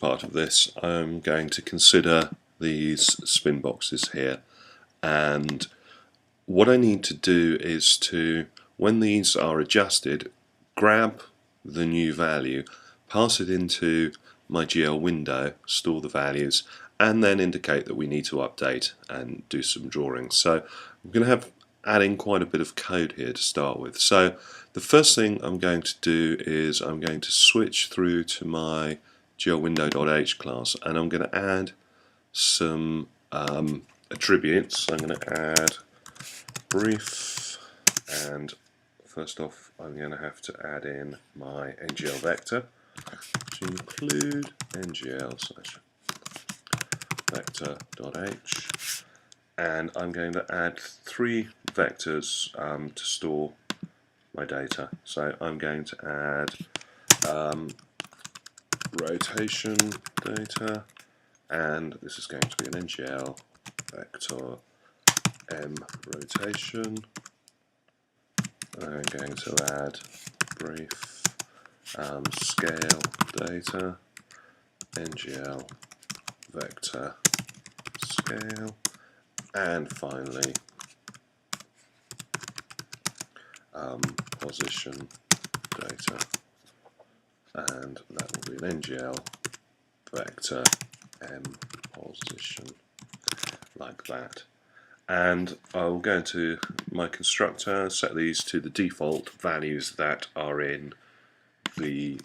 part of this, I'm going to consider these spin boxes here, and what I need to do is to, when these are adjusted, grab the new value, pass it into my GL window, store the values, and then indicate that we need to update and do some drawings. So I'm going to have adding quite a bit of code here to start with. So the first thing I'm going to do is I'm going to switch through to my glwindow.h class, and I'm going to add some attributes. I'm going to add brief, and first off I'm going to have to add in my NGL vector to include ngl/vector.h, and I'm going to add 3 vectors to store my data. So I'm going to add rotation data, and this is going to be an NGL vector m rotation. I'm going to add brief scale data, NGL vector scale, and finally position data, and that will be an NGL vector m position, like that. And I'll go into my constructor, set these to the default values that are in the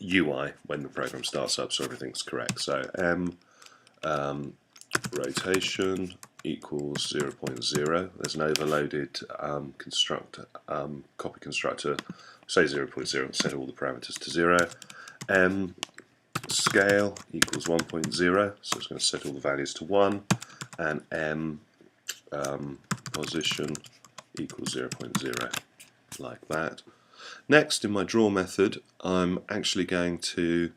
UI when the program starts up, so everything's correct. So m rotation equals 0.0. There's an overloaded constructor, copy constructor, say 0.0, set all the parameters to 0. M scale equals 1.0, so it's going to set all the values to 1, and m position equals 0.0, like that. Next, in my draw method, I'm actually going to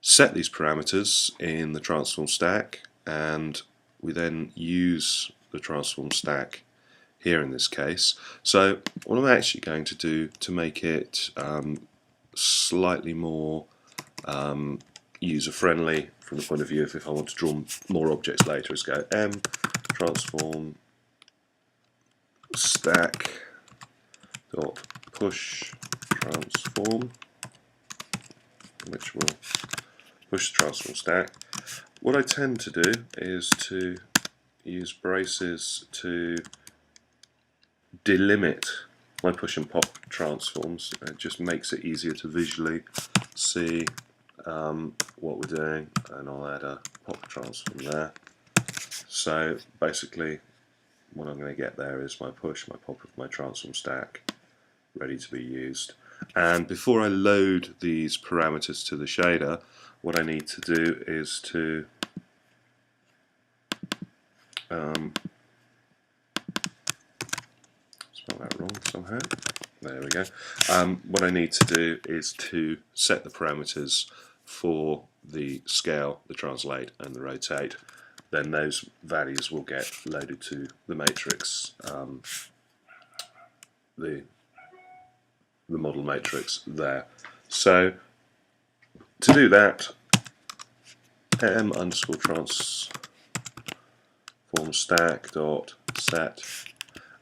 set these parameters in the transform stack, and we then use the transform stack here in this case. So what I'm actually going to do to make it slightly more user-friendly from the point of view of if I want to draw more objects later, is go m transform stack dot push transform, which will push the transform stack. What I tend to do is to use braces to delimit my push and pop transforms. It just makes it easier to visually see what we're doing, and I'll add a pop transform there. So basically what I'm going to get there is my push, my pop of my transform stack ready to be used. And before I load these parameters to the shader, what I need to do is to spell that wrong somehow. There we go. What I need to do is to set the parameters for the scale, the translate, and the rotate. Then those values will get loaded to the matrix, the model matrix there. So to do that, m underscore transform stack dot set,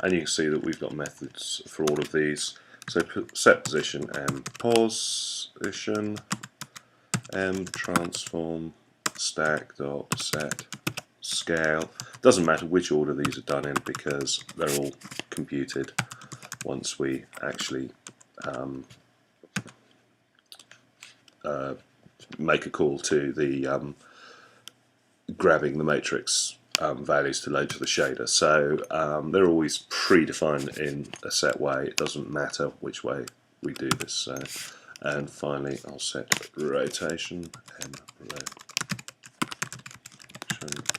and you can see that we've got methods for all of these. So set position m position, m transform stack dot set scale. Doesn't matter which order these are done in because they're all computed once we actually make a call to the grabbing the matrix values to load to the shader. So they're always predefined in a set way. It doesn't matter which way we do this. So, and finally I'll set rotation and rotation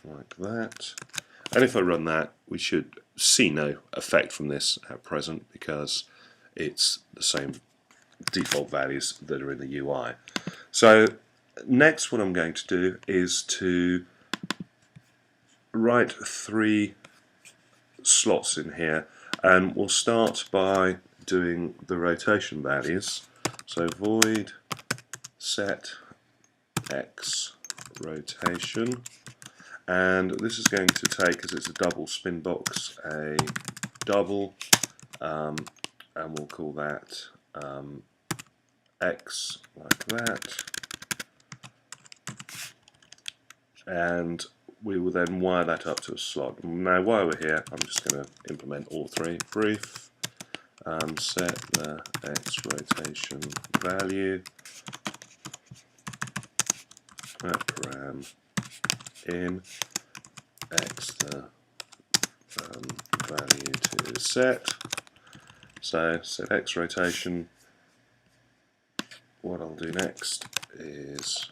like that. And if I run that, we should see no effect from this at present because it's the same default values that are in the UI. So next what I'm going to do is to write 3 slots in here, and we'll start by doing the rotation values. So void set X rotation, and this is going to take, because it's a double spin box, a double, and we'll call that X like that, and we will then wire that up to a slot. Now while we're here, I'm just going to implement all three. Brief, set the X rotation value, param in X the value to set. So set X rotation. What I'll do next is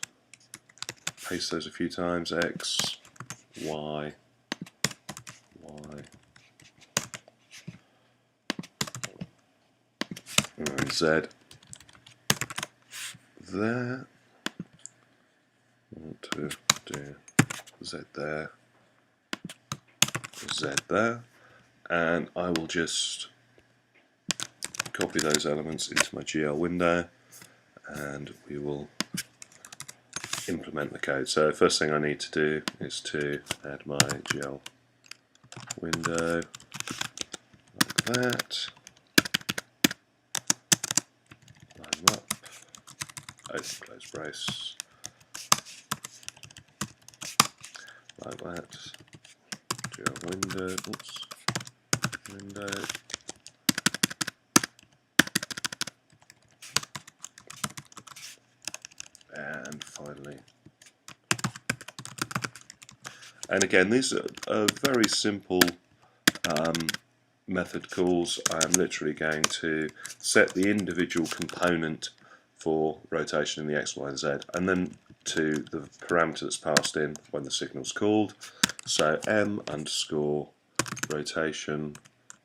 paste those a few times. X, Y, Y, and Z there. I want to do Z there, Z there, and I will just copy those elements into my GL window, and we will implement the code. So first thing I need to do is to add my GL window like that, line them up, open close brace, like that, GL window, oops, window, and finally, and again these are very simple method calls. I am literally going to set the individual component for rotation in the X, Y and Z, and then to the parameter that's passed in when the signal's called. So m underscore rotation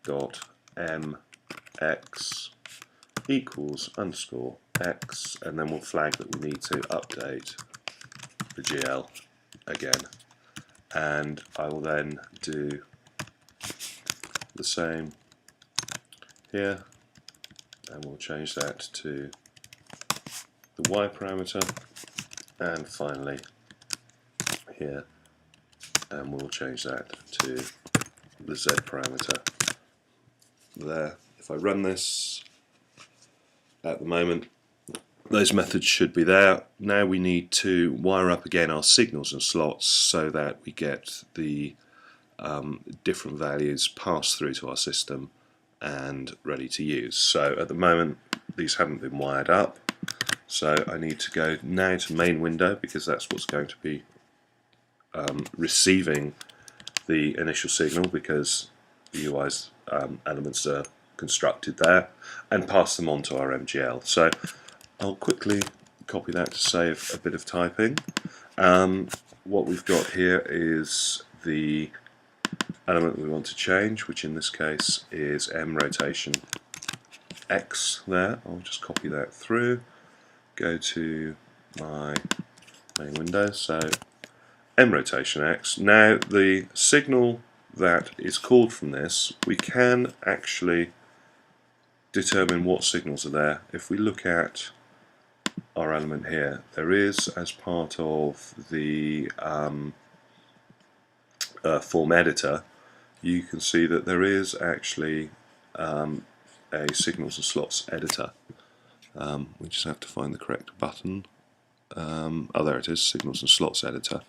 dot mx equals underscore x, and then we'll flag that we need to update the GL again, and I will then do the same here, and we'll change that to the Y parameter, and finally here, and we'll change that to the Z parameter there. If I run this at the moment, those methods should be there. Now we need to wire up again our signals and slots so that we get the different values passed through to our system and ready to use. So at the moment these haven't been wired up, so I need to go now to main window, because that's what's going to be receiving the initial signal, because the UI's elements are constructed there, and pass them on to our MGL. So I'll quickly copy that to save a bit of typing. What we've got here is the element we want to change, which in this case is M rotation X there. I'll just copy that through, go to my main window, so M rotation X. Now the signal that is called from this, we can actually determine what signals are there. If we look at our element here, there is, as part of the form editor, you can see that there is actually a signals and slots editor. We just have to find the correct button. Oh, there it is, signals and slots editor.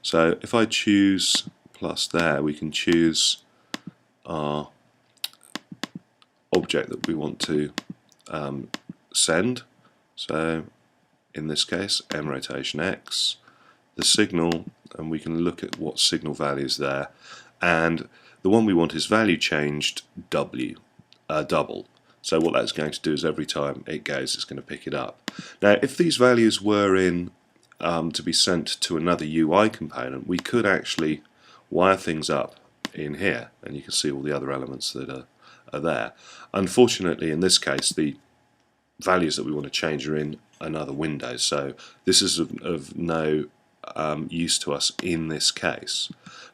So if I choose plus there, we can choose our object that we want to send. So in this case, M rotation X, the signal, and we can look at what signal value is there, and the one we want is value changed double. So what that's going to do is every time it goes, it's going to pick it up. Now if these values were in to be sent to another UI component, we could actually wire things up in here, and you can see all the other elements that are there. Unfortunately in this case the values that we want to change are in another window, so this is of no use to us in this case,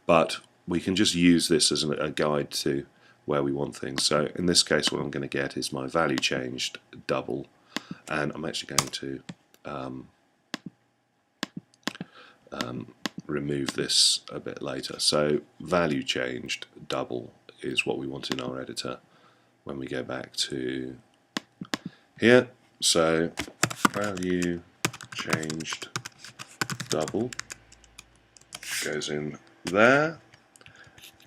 but we can just use this as a guide to where we want things. So in this case what I'm going to get is my value changed double, and I'm actually going to remove this a bit later. So value changed double is what we want in our editor when we go back to here. So value changed double goes in there.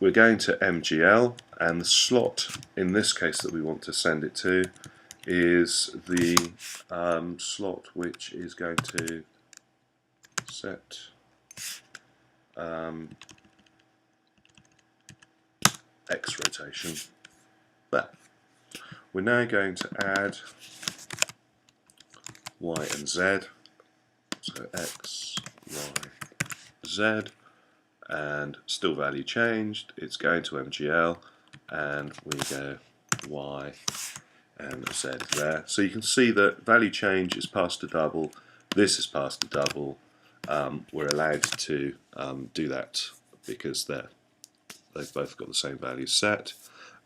We're going to NGL, and the slot in this case that we want to send it to is the slot which is going to set X rotation there. We're now going to add Y and Z, so X, Y, Z, and still value changed. It's going to MGL, and we go Y and Z there. So you can see that value change is passed to double, this is passed to double. We're allowed to do that because they've both got the same value set.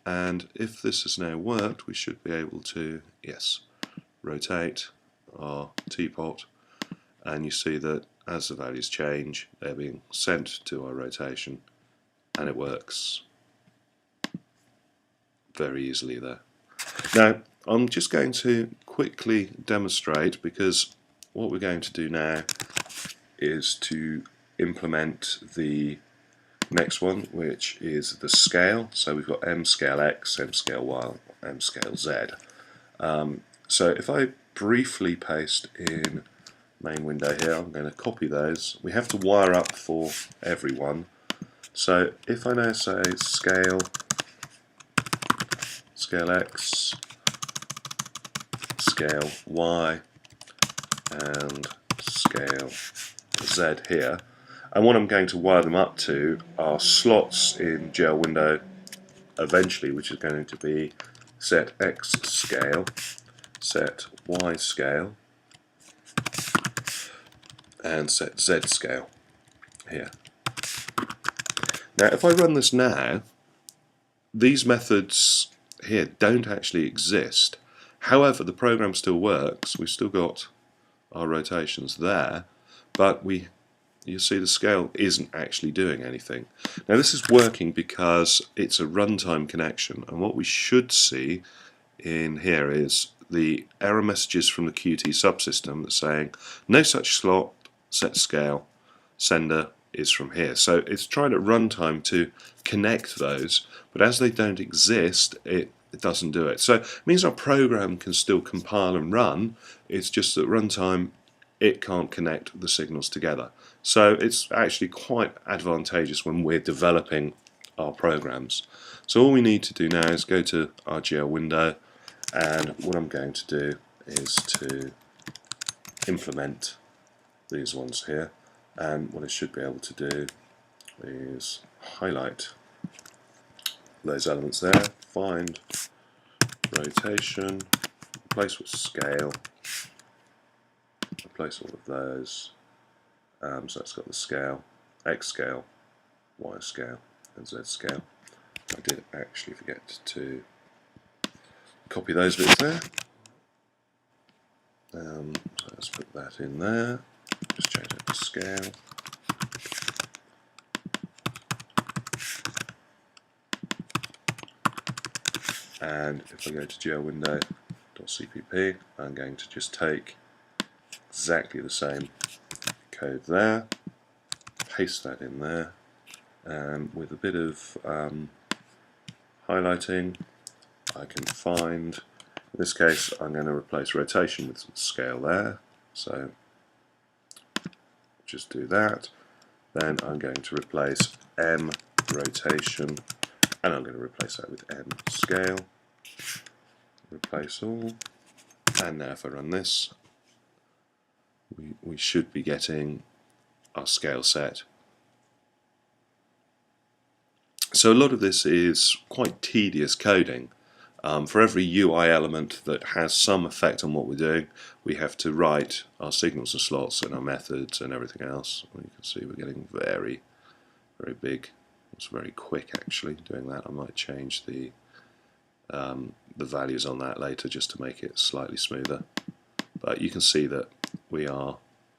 And if this has now worked, we should be able to, yes, rotate our teapot, and you see that as the values change, they're being sent to our rotation, and it works very easily there. Now, I'm just going to quickly demonstrate, because what we're going to do now is to implement the next one, which is the scale. So we've got M scale X, M scale Y, M scale Z. So if I briefly paste in main window here, I'm going to copy those. We have to wire up for everyone. So if I now say scale X, scale Y, and scale Z here, and what I'm going to wire them up to are slots in GL window eventually, which is going to be set X scale, set Y scale, and set Z scale here. Now if I run this now, these methods here don't actually exist. However, the program still works. We've still got our rotations there, but you see the scale isn't actually doing anything. Now this is working because it's a runtime connection, and what we should see in here is the error messages from the Qt subsystem that's saying no such slot, set scale, sender is from here. So it's trying at runtime to connect those, but as they don't exist, it doesn't do it. So it means our program can still compile and run, it's just that runtime it can't connect the signals together. So it's actually quite advantageous when we're developing our programs. So all we need to do now is go to our GL window, and what I'm going to do is to implement these ones here, and what I should be able to do is highlight those elements there, find rotation, replace with scale, replace all of those, so it's got the scale, X scale, Y scale, and Z scale. I did actually forget to copy those bits there, so let's put that in there, just change it to scale. And if I go to GL window.cpp, I'm going to just take exactly the same code there, paste that in there, and with a bit of highlighting I can find, in this case I'm going to replace rotation with some scale there, so just do that. Then I'm going to replace M rotation, and I'm going to replace that with M scale, replace all, and now if I run this, we should be getting our scale set. So a lot of this is quite tedious coding. For every UI element that has some effect on what we're doing, we have to write our signals and slots and our methods and everything else. Well, you can see we're getting very, very big. It's very quick actually doing that. I might change the values on that later just to make it slightly smoother. But you can see that we are